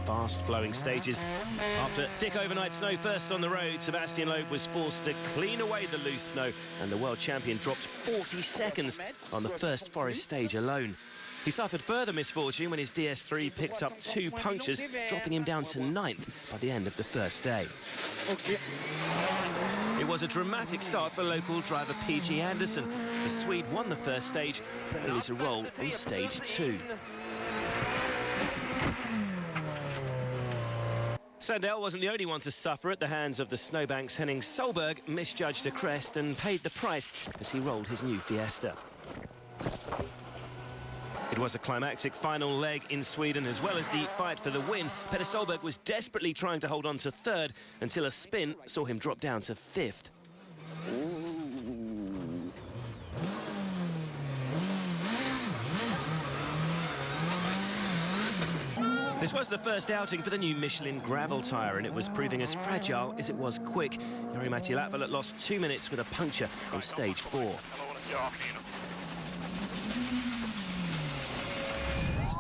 fast-flowing stages. After thick overnight snow first on the road, Sebastian Loeb was forced to clean away the loose snow, and the world champion dropped 40 seconds on the first forest stage alone. He suffered further misfortune when his DS3 picked up 2 punctures, dropping him down to 9th by the end of the first day. It was a dramatic start for local driver PG Anderson. The Swede won the first stage, only to roll on stage 2. Sandell wasn't the only one to suffer at the hands of the Snowbank's Henning Solberg, misjudged a crest and paid the price as he rolled his new Fiesta. It was a climactic final leg in Sweden, as well as the fight for the win. Petter Solberg was desperately trying to hold on to 3rd until a spin saw him drop down to 5th. This was the first outing for the new Michelin gravel tyre, and it was proving as fragile as it was quick. Jari-Matti Latvala lost 2 minutes with a puncture on stage 4.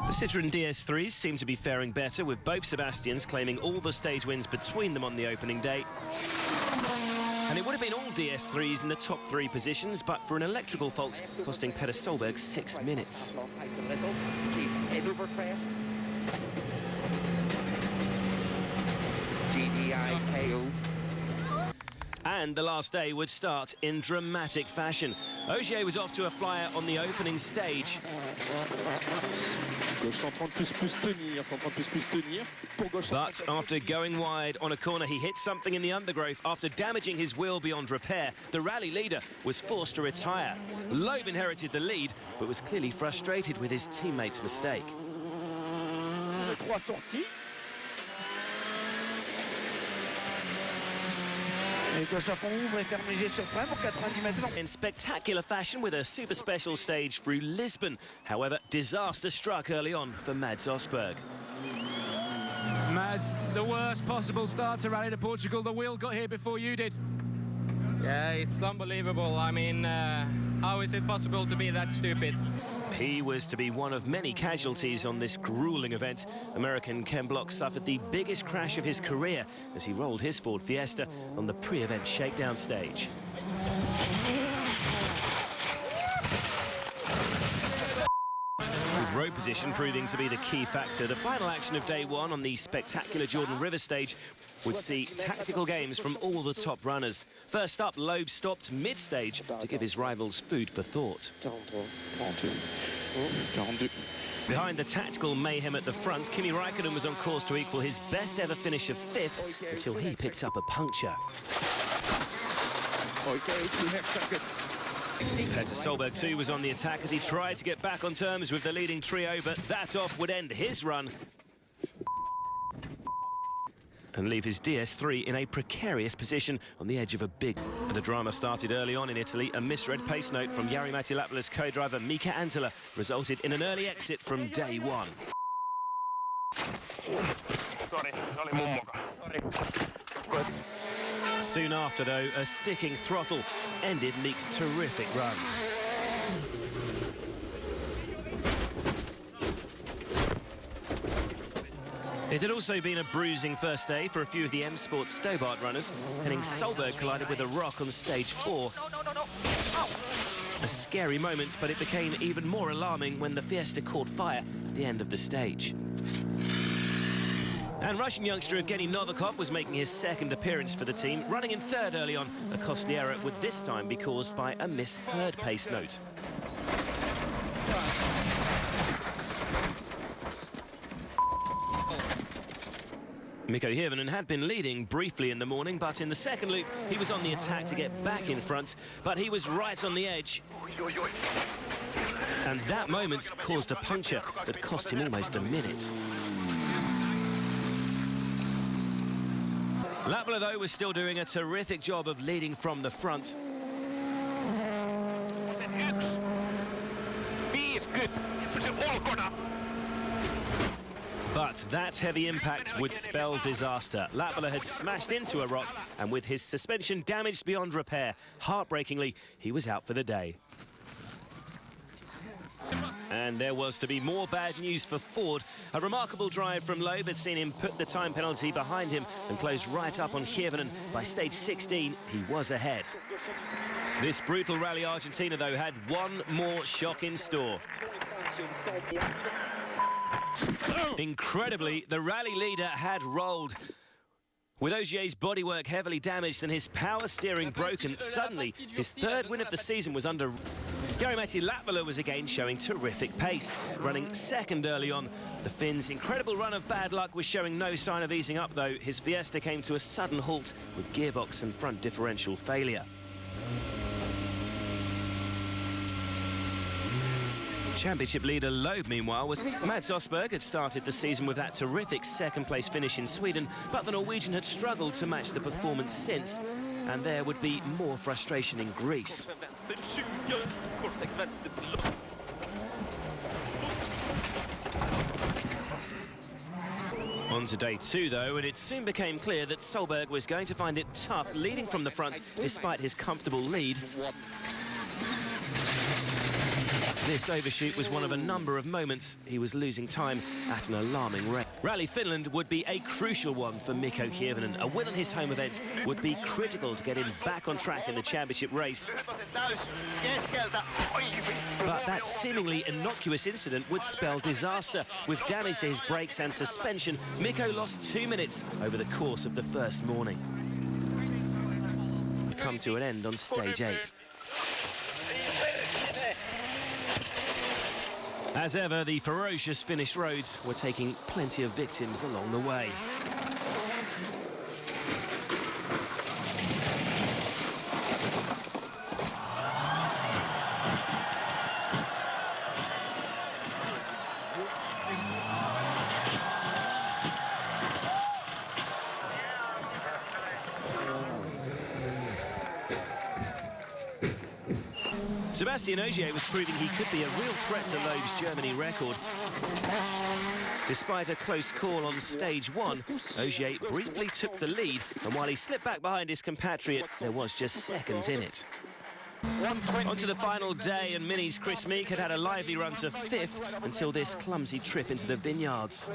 The Citroën DS3s seem to be faring better, with both Sebastians claiming all the stage wins between them on the opening day. And it would have been all DS3s in the top 3 positions, but for an electrical fault costing Petter Solberg 6 minutes. And the last day would start in dramatic fashion. Ogier was off to a flyer on the opening stage. But after going wide on a corner, he hit something in the undergrowth. After damaging his wheel beyond repair, the rally leader was forced to retire. Loeb inherited the lead, but was clearly frustrated with his teammate's mistake. In spectacular fashion with a super special stage through Lisbon. However, disaster struck early on for Mads Osberg. Mads, the worst possible start to Rally to Portugal. The wheel got here before you did. Yeah, it's unbelievable. I mean, how is it possible to be that stupid? He was to be one of many casualties on this grueling event. American Ken Block suffered the biggest crash of his career as he rolled his Ford Fiesta on the pre-event shakedown stage. With road position proving to be the key factor, the final action of day 1 on the spectacular Jordan River stage would see tactical games from all the top runners. First up, Loeb stopped mid-stage to give his rivals food for thought. Behind the tactical mayhem at the front, Kimi Räikkönen was on course to equal his best ever finish of 5th until he picked up a puncture. Petter Solberg too was on the attack as he tried to get back on terms with the leading trio, but that off would end his run and leave his DS3 in a precarious position on the edge of a big... The drama started early on in Italy. A misread pace note from Jari-Matti Latvala's co-driver Mika Anttila resulted in an early exit from day 1. Soon after, though, a sticking throttle ended Meek's terrific run. It had also been a bruising first day for a few of the M Sport Stobart runners. Henning Solberg collided with a rock on stage 4. A scary moment, but it became even more alarming when the Fiesta caught fire at the end of the stage. And Russian youngster Evgeny Novikov was making his 2nd appearance for the team, running in 3rd early on. A costly error would this time be caused by a misheard pace note. Mikko Hirvonen had been leading briefly in the morning, but in the second loop, he was on the attack to get back in front, but he was right on the edge. And that moment caused a puncture that cost him almost a minute. Latvala, though, was still doing a terrific job of leading from the front. But that heavy impact would spell disaster. Latvala had smashed into a rock, and with his suspension damaged beyond repair, heartbreakingly, he was out for the day. And And there was to be more bad news for Ford. A remarkable drive from Loeb had seen him put the time penalty behind him and close right up on Hirvonen. By stage 16, he was ahead. This brutal rally Argentina, though, had one more shock in store. Incredibly, the rally leader had rolled. With Ogier's bodywork heavily damaged and his power steering broken, suddenly his third win of the season was under... Jari-Matti Latvala was again showing terrific pace, running second early on. The Finn's incredible run of bad luck was showing no sign of easing up, though. His Fiesta came to a sudden halt with gearbox and front differential failure. Championship leader Loeb, meanwhile, was... Mats Osberg had started the season with that terrific second-place finish in Sweden, but the Norwegian had struggled to match the performance since, and there would be more frustration in Greece. On to day two, though, and it soon became clear that Solberg was going to find it tough leading from the front despite his comfortable lead. This overshoot was one of a number of moments he was losing time at an alarming rate. Rally Finland would be a crucial one for Mikko Hirvonen. A win on his home event would be critical to get him back on track in the championship race. But that seemingly innocuous incident would spell disaster. With damage to his brakes and suspension, Mikko lost 2 minutes over the course of the first morning. Come to an end on stage 8. As ever, the ferocious Finnish roads were taking plenty of victims along the way. Sebastian Ogier was proving he could be a real threat to Loeb's Germany record. Despite a close call on stage 1, Ogier briefly took the lead, and while he slipped back behind his compatriot, there was just seconds in it. On to the final day, and Mini's Chris Meek had had a lively run to 5th until this clumsy trip into the vineyards.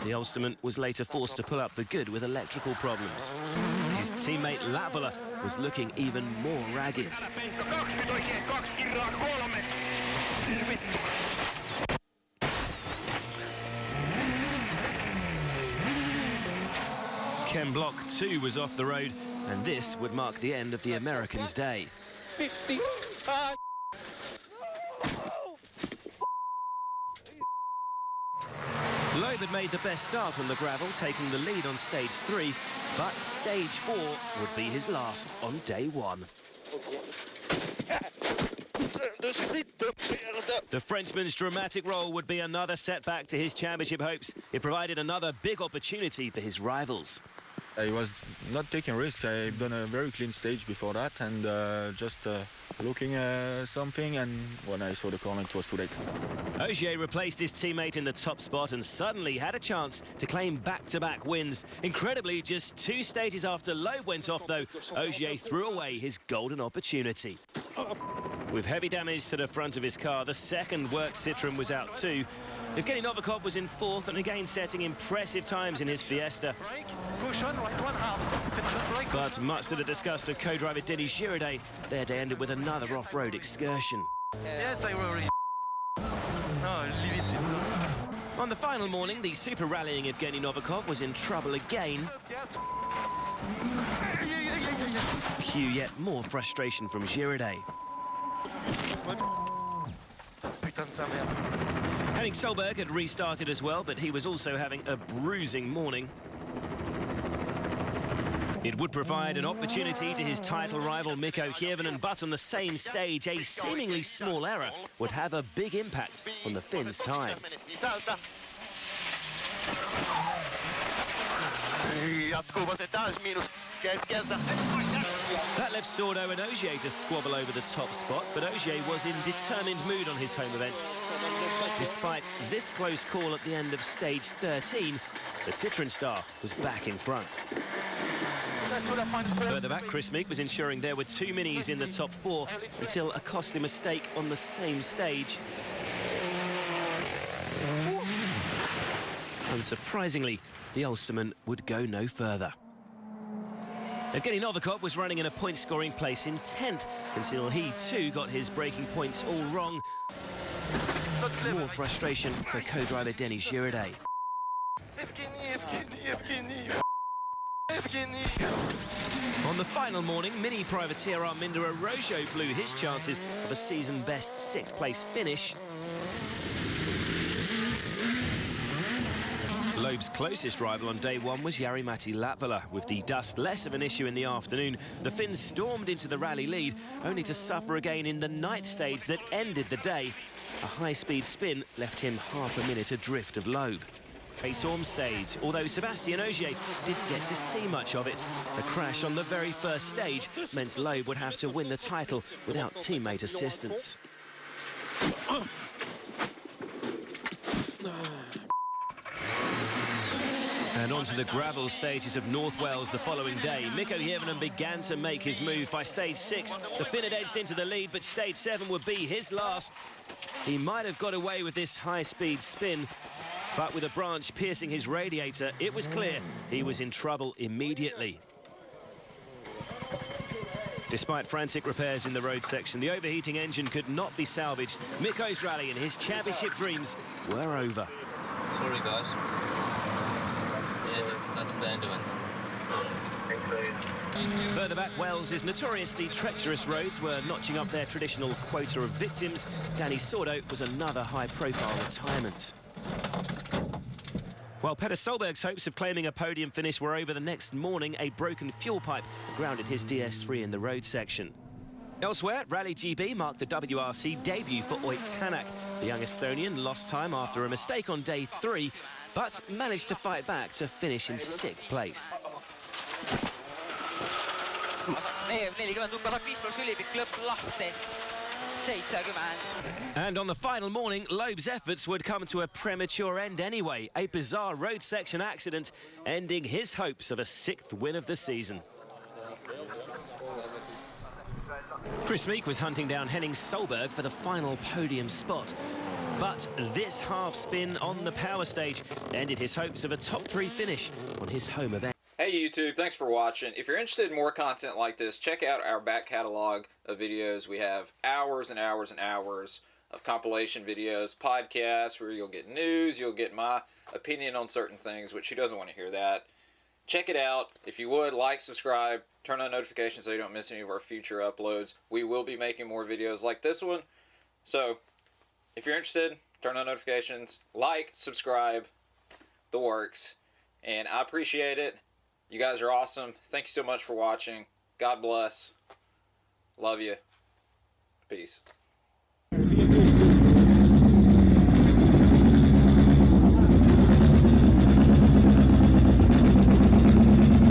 The Ulsterman was later forced to pull up the good with electrical problems. His teammate Latvala was looking even more ragged. Ken Block too was off the road, and this would mark the end of the Americans' day. Loeb had made the best start on the gravel, taking the lead on stage 3, but stage 4 would be his last on day 1. The Frenchman's dramatic role would be another setback to his championship hopes. It provided another big opportunity for his rivals. I was not taking risks. I've done a very clean stage before that, and just looking at something, and when I saw the corner, it was too late. Ogier replaced his teammate in the top spot and suddenly had a chance to claim back-to-back wins. Incredibly, just 2 stages after Loeb went off, though, Ogier threw away his golden opportunity. With heavy damage to the front of his car, the second work Citroen was out too. Evgeny Novikov was in 4th and again setting impressive times in his Fiesta. But much to the disgust of co-driver Denny Girardet, their day ended with another off-road excursion. Yes, I will. No, leave it. On the final morning, the super rallying Evgeny Novikov was in trouble again. Cue yet more frustration from Girardet. Henning Solberg had restarted as well, but he was also having a bruising morning. It would provide an opportunity to his title rival Mikko Hirvonen, but on the same stage, a seemingly small error would have a big impact on the Finn's time. That left Sordo and Ogier to squabble over the top spot, but Ogier was in determined mood on his home event. Despite this close call at the end of stage 13, the Citroen star was back in front. Further back, Chris Meek was ensuring there were 2 minis in the top 4 until a costly mistake on the same stage. Unsurprisingly, the Ulsterman would go no further. Evgeny Novikov was running in a point-scoring place in 10th until he too got his breaking points all wrong. More frustration for co-driver Denis Girardet. On the final morning, mini privateer Arminder Araujo blew his chances of a season-best 6th-place finish. Loeb's closest rival on day 1 was Jari-Matti Latvala. With the dust less of an issue in the afternoon, the Finns stormed into the rally lead, only to suffer again in the night stage that ended the day. A high-speed spin left him half a minute adrift of Loeb. Orm stage, although Sébastien Ogier didn't get to see much of it. The crash on the very first stage meant Loeb would have to win the title without teammate assistance. And onto the gravel stages of North Wales the following day. Mikko Hirvonen began to make his move. By stage 6, the Finn had edged into the lead, but stage 7 would be his last. He might have got away with this high-speed spin, but with a branch piercing his radiator, it was clear he was in trouble immediately. Despite frantic repairs in the road section, the overheating engine could not be salvaged. Mikko's rally and his championship dreams were over. Sorry, guys. That's the end of it. Further back, Wales' notoriously treacherous roads were notching up their traditional quota of victims. Danny Sordo was another high-profile retirement. While Petter Solberg's hopes of claiming a podium finish were over the next morning, a broken fuel pipe grounded his DS3 in the road section. Elsewhere, Rally GB marked the WRC debut for Oyt Tanak. The young Estonian lost time after a mistake on day 3, but managed to fight back to finish in 6th place. And on the final morning, Loeb's efforts would come to a premature end anyway. A bizarre road section accident ending his hopes of a 6th win of the season. Chris Meek was hunting down Henning Solberg for the final podium spot. But this half-spin on the power stage ended his hopes of a top 3 finish on his home event. Hey YouTube, thanks for watching. If you're interested in more content like this, check out our back catalog of videos. We have hours and hours and hours of compilation videos, podcasts where you'll get news, you'll get my opinion on certain things, which who doesn't want to hear that? Check it out. If you would, like, subscribe, turn on notifications so you don't miss any of our future uploads. We will be making more videos like this one. So, if you're interested, turn on notifications, like, subscribe, the works. And I appreciate it. You guys are awesome. Thank you so much for watching. God bless. Love you. Peace.